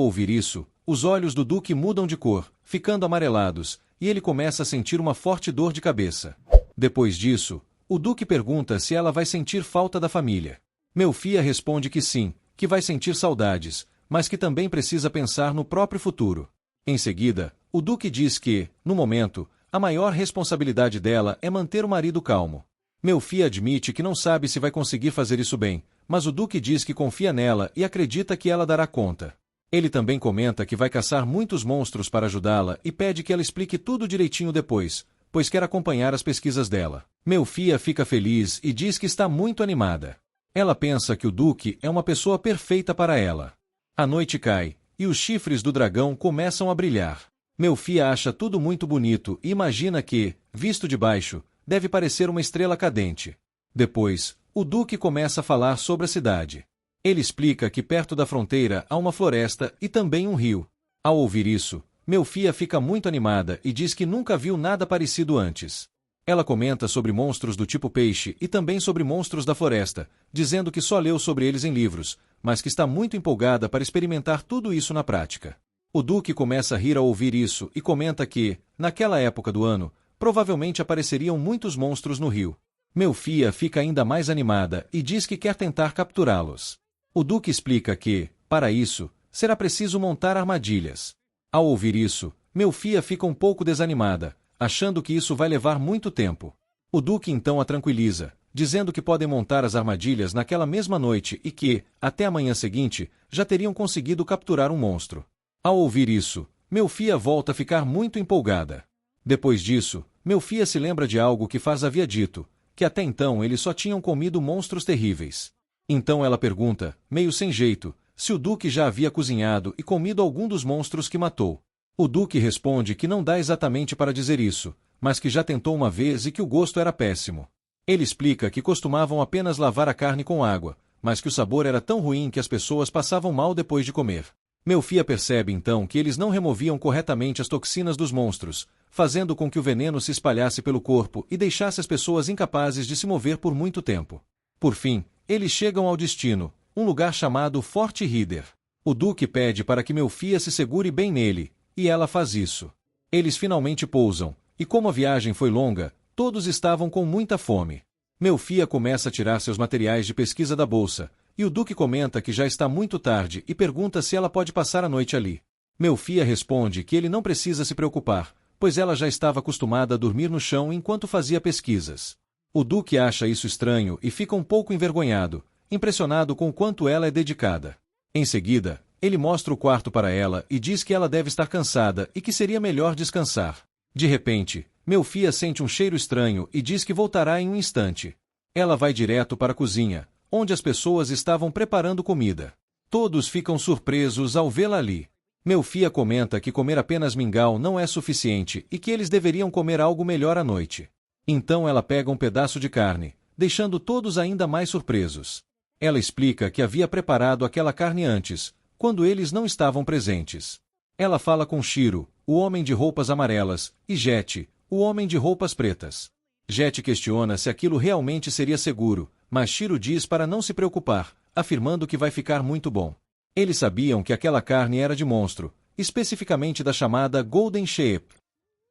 Ao ouvir isso, os olhos do Duque mudam de cor, ficando amarelados, e ele começa a sentir uma forte dor de cabeça. Depois disso, o Duque pergunta se ela vai sentir falta da família. Melfia responde que sim, que vai sentir saudades, mas que também precisa pensar no próprio futuro. Em seguida, o Duque diz que, no momento, a maior responsabilidade dela é manter o marido calmo. Melfia admite que não sabe se vai conseguir fazer isso bem, mas o Duque diz que confia nela e acredita que ela dará conta. Ele também comenta que vai caçar muitos monstros para ajudá-la e pede que ela explique tudo direitinho depois, pois quer acompanhar as pesquisas dela. Melfia fica feliz e diz que está muito animada. Ela pensa que o Duque é uma pessoa perfeita para ela. A noite cai, e os chifres do dragão começam a brilhar. Melfia acha tudo muito bonito e imagina que, visto de baixo, deve parecer uma estrela cadente. Depois, o Duque começa a falar sobre a cidade. Ele explica que perto da fronteira há uma floresta e também um rio. Ao ouvir isso, Melfia fica muito animada e diz que nunca viu nada parecido antes. Ela comenta sobre monstros do tipo peixe e também sobre monstros da floresta, dizendo que só leu sobre eles em livros, mas que está muito empolgada para experimentar tudo isso na prática. O Duque começa a rir ao ouvir isso e comenta que, naquela época do ano, provavelmente apareceriam muitos monstros no rio. Melfia fica ainda mais animada e diz que quer tentar capturá-los. O Duque explica que, para isso, será preciso montar armadilhas. Ao ouvir isso, Melfia fica um pouco desanimada, achando que isso vai levar muito tempo. O Duque então a tranquiliza, dizendo que podem montar as armadilhas naquela mesma noite e que, até a manhã seguinte, já teriam conseguido capturar um monstro. Ao ouvir isso, Melfia volta a ficar muito empolgada. Depois disso, Melfia se lembra de algo que Faz havia dito, que até então eles só tinham comido monstros terríveis. Então ela pergunta, meio sem jeito, se o Duque já havia cozinhado e comido algum dos monstros que matou. O Duque responde que não dá exatamente para dizer isso, mas que já tentou uma vez e que o gosto era péssimo. Ele explica que costumavam apenas lavar a carne com água, mas que o sabor era tão ruim que as pessoas passavam mal depois de comer. Melfia percebe então que eles não removiam corretamente as toxinas dos monstros, fazendo com que o veneno se espalhasse pelo corpo e deixasse as pessoas incapazes de se mover por muito tempo. Por fim, eles chegam ao destino, um lugar chamado Forte Rider. O Duque pede para que Melfia se segure bem nele, e ela faz isso. Eles finalmente pousam, e como a viagem foi longa, todos estavam com muita fome. Melfia começa a tirar seus materiais de pesquisa da bolsa, e o Duque comenta que já está muito tarde e pergunta se ela pode passar a noite ali. Melfia responde que ele não precisa se preocupar, pois ela já estava acostumada a dormir no chão enquanto fazia pesquisas. O Duque acha isso estranho e fica um pouco envergonhado, impressionado com o quanto ela é dedicada. Em seguida, ele mostra o quarto para ela e diz que ela deve estar cansada e que seria melhor descansar. De repente, Melfia sente um cheiro estranho e diz que voltará em um instante. Ela vai direto para a cozinha, onde as pessoas estavam preparando comida. Todos ficam surpresos ao vê-la ali. Melfia comenta que comer apenas mingau não é suficiente e que eles deveriam comer algo melhor à noite. Então ela pega um pedaço de carne, deixando todos ainda mais surpresos. Ela explica que havia preparado aquela carne antes, quando eles não estavam presentes. Ela fala com Shiro, o homem de roupas amarelas, e Jet, o homem de roupas pretas. Jet questiona se aquilo realmente seria seguro, mas Shiro diz para não se preocupar, afirmando que vai ficar muito bom. Eles sabiam que aquela carne era de monstro, especificamente da chamada Golden Sheep.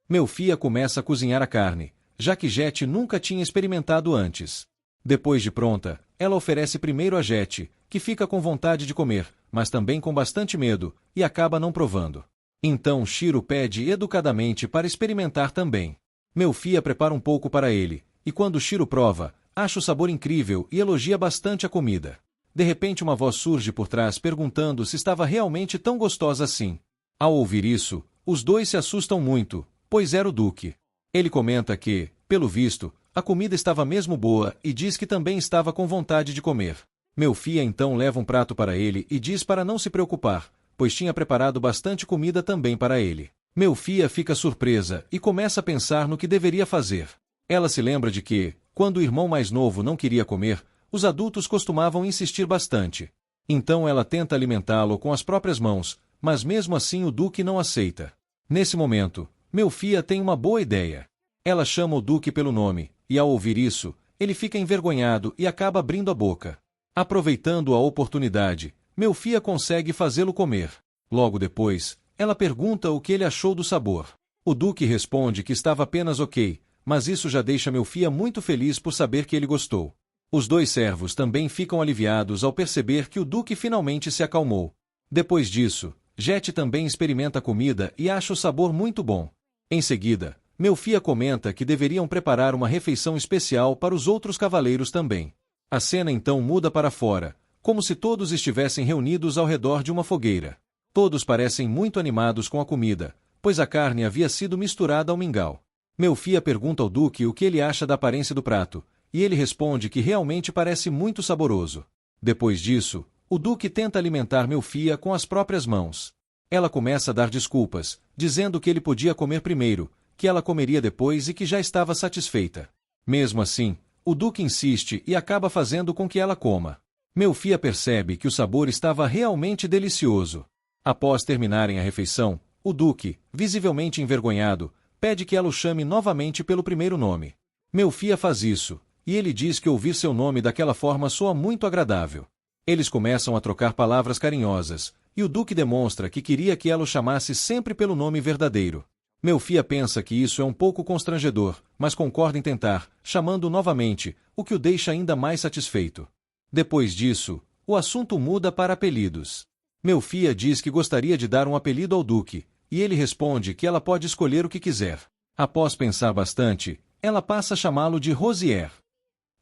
Melfia começa a cozinhar a carne, já que Jet nunca tinha experimentado antes. Depois de pronta, ela oferece primeiro a Jet, que fica com vontade de comer, mas também com bastante medo, e acaba não provando. Então Shiro pede educadamente para experimentar também. Melfia prepara um pouco para ele, e quando Shiro prova, acha o sabor incrível e elogia bastante a comida. De repente uma voz surge por trás perguntando se estava realmente tão gostosa assim. Ao ouvir isso, os dois se assustam muito, pois era o Duque. Ele comenta que, pelo visto, a comida estava mesmo boa e diz que também estava com vontade de comer. Melfia então leva um prato para ele e diz para não se preocupar, pois tinha preparado bastante comida também para ele. Melfia fica surpresa e começa a pensar no que deveria fazer. Ela se lembra de que, quando o irmão mais novo não queria comer, os adultos costumavam insistir bastante. Então ela tenta alimentá-lo com as próprias mãos, mas mesmo assim o Duque não aceita. Nesse momento, Melfia tem uma boa ideia. Ela chama o Duque pelo nome, e ao ouvir isso, ele fica envergonhado e acaba abrindo a boca. Aproveitando a oportunidade, Melfia consegue fazê-lo comer. Logo depois, ela pergunta o que ele achou do sabor. O Duque responde que estava apenas ok, mas isso já deixa Melfia muito feliz por saber que ele gostou. Os dois servos também ficam aliviados ao perceber que o Duque finalmente se acalmou. Depois disso, Jet também experimenta a comida e acha o sabor muito bom. Em seguida, Melfia comenta que deveriam preparar uma refeição especial para os outros cavaleiros também. A cena então muda para fora, como se todos estivessem reunidos ao redor de uma fogueira. Todos parecem muito animados com a comida, pois a carne havia sido misturada ao mingau. Melfia pergunta ao Duque o que ele acha da aparência do prato, e ele responde que realmente parece muito saboroso. Depois disso, o Duque tenta alimentar Melfia com as próprias mãos. Ela começa a dar desculpas, dizendo que ele podia comer primeiro, que ela comeria depois e que já estava satisfeita. Mesmo assim, o Duque insiste e acaba fazendo com que ela coma. Melfia percebe que o sabor estava realmente delicioso. Após terminarem a refeição, o Duque, visivelmente envergonhado, pede que ela o chame novamente pelo primeiro nome. Melfia faz isso, e ele diz que ouvir seu nome daquela forma soa muito agradável. Eles começam a trocar palavras carinhosas, e o Duque demonstra que queria que ela o chamasse sempre pelo nome verdadeiro. Melfia pensa que isso é um pouco constrangedor, mas concorda em tentar, chamando-o novamente, o que o deixa ainda mais satisfeito. Depois disso, o assunto muda para apelidos. Melfia diz que gostaria de dar um apelido ao Duque, e ele responde que ela pode escolher o que quiser. Após pensar bastante, ela passa a chamá-lo de Rosier.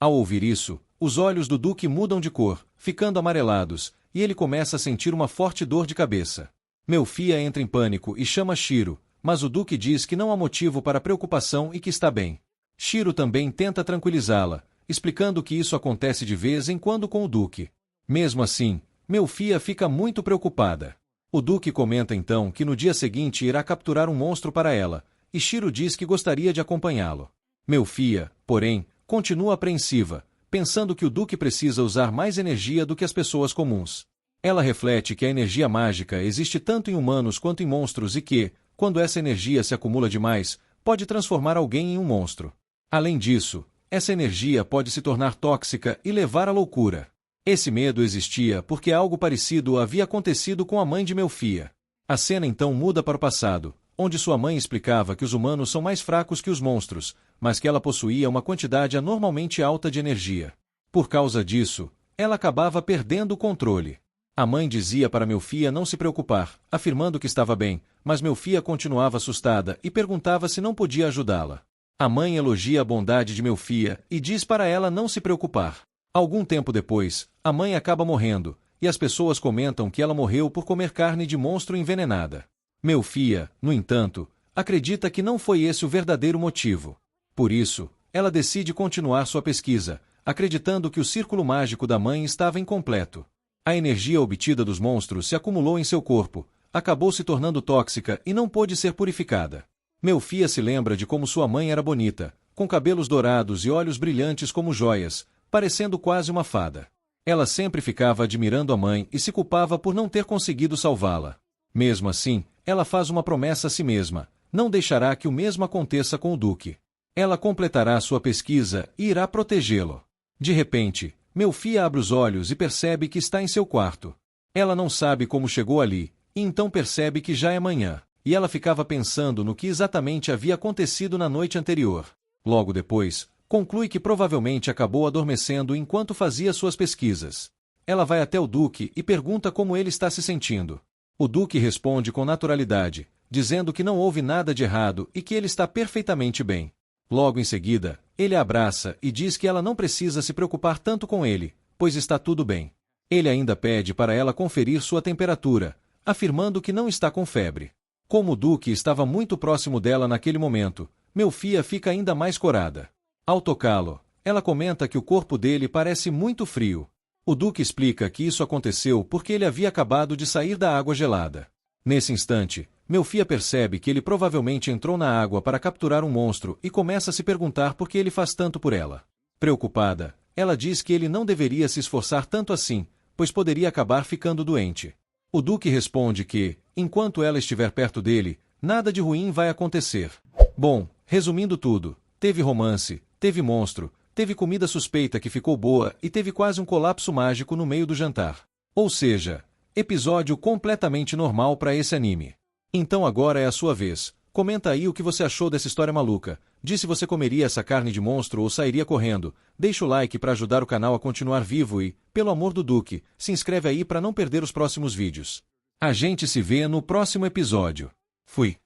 Ao ouvir isso, os olhos do Duque mudam de cor, ficando amarelados, e ele começa a sentir uma forte dor de cabeça. Melfia entra em pânico e chama Shiro, mas o Duque diz que não há motivo para preocupação e que está bem. Shiro também tenta tranquilizá-la, explicando que isso acontece de vez em quando com o Duque. Mesmo assim, Melfia fica muito preocupada. O Duque comenta então que no dia seguinte irá capturar um monstro para ela, e Shiro diz que gostaria de acompanhá-lo. Melfia, porém, continua apreensiva, pensando que o Duque precisa usar mais energia do que as pessoas comuns. Ela reflete que a energia mágica existe tanto em humanos quanto em monstros e que, quando essa energia se acumula demais, pode transformar alguém em um monstro. Além disso, essa energia pode se tornar tóxica e levar à loucura. Esse medo existia porque algo parecido havia acontecido com a mãe de Melfia. A cena então muda para o passado, onde sua mãe explicava que os humanos são mais fracos que os monstros, mas que ela possuía uma quantidade anormalmente alta de energia. Por causa disso, ela acabava perdendo o controle. A mãe dizia para Melfia não se preocupar, afirmando que estava bem, mas Melfia continuava assustada e perguntava se não podia ajudá-la. A mãe elogia a bondade de Melfia e diz para ela não se preocupar. Algum tempo depois, a mãe acaba morrendo, e as pessoas comentam que ela morreu por comer carne de monstro envenenada. Melfia, no entanto, acredita que não foi esse o verdadeiro motivo. Por isso, ela decide continuar sua pesquisa, acreditando que o círculo mágico da mãe estava incompleto. A energia obtida dos monstros se acumulou em seu corpo, acabou se tornando tóxica e não pôde ser purificada. Melfia se lembra de como sua mãe era bonita, com cabelos dourados e olhos brilhantes como joias, parecendo quase uma fada. Ela sempre ficava admirando a mãe e se culpava por não ter conseguido salvá-la. Mesmo assim, ela faz uma promessa a si mesma: não deixará que o mesmo aconteça com o Duque. Ela completará sua pesquisa e irá protegê-lo. De repente, Melfia abre os olhos e percebe que está em seu quarto. Ela não sabe como chegou ali, e então percebe que já é manhã, e ela ficava pensando no que exatamente havia acontecido na noite anterior. Logo depois, conclui que provavelmente acabou adormecendo enquanto fazia suas pesquisas. Ela vai até o Duque e pergunta como ele está se sentindo. O Duque responde com naturalidade, dizendo que não houve nada de errado e que ele está perfeitamente bem. Logo em seguida, ele a abraça e diz que ela não precisa se preocupar tanto com ele, pois está tudo bem. Ele ainda pede para ela conferir sua temperatura, afirmando que não está com febre. Como o Duque estava muito próximo dela naquele momento, Melfia fica ainda mais corada. Ao tocá-lo, ela comenta que o corpo dele parece muito frio. O Duque explica que isso aconteceu porque ele havia acabado de sair da água gelada. Nesse instante, Melfia percebe que ele provavelmente entrou na água para capturar um monstro e começa a se perguntar por que ele faz tanto por ela. Preocupada, ela diz que ele não deveria se esforçar tanto assim, pois poderia acabar ficando doente. O Duque responde que, enquanto ela estiver perto dele, nada de ruim vai acontecer. Bom, resumindo tudo, teve romance, teve monstro, teve comida suspeita que ficou boa e teve quase um colapso mágico no meio do jantar. Ou seja, Episódio completamente normal para esse anime. Então agora é a sua vez. Comenta aí o que você achou dessa história maluca. Diz se você comeria essa carne de monstro ou sairia correndo. Deixa o like para ajudar o canal a continuar vivo e, pelo amor do Duque, se inscreve aí para não perder os próximos vídeos. A gente se vê no próximo episódio. Fui.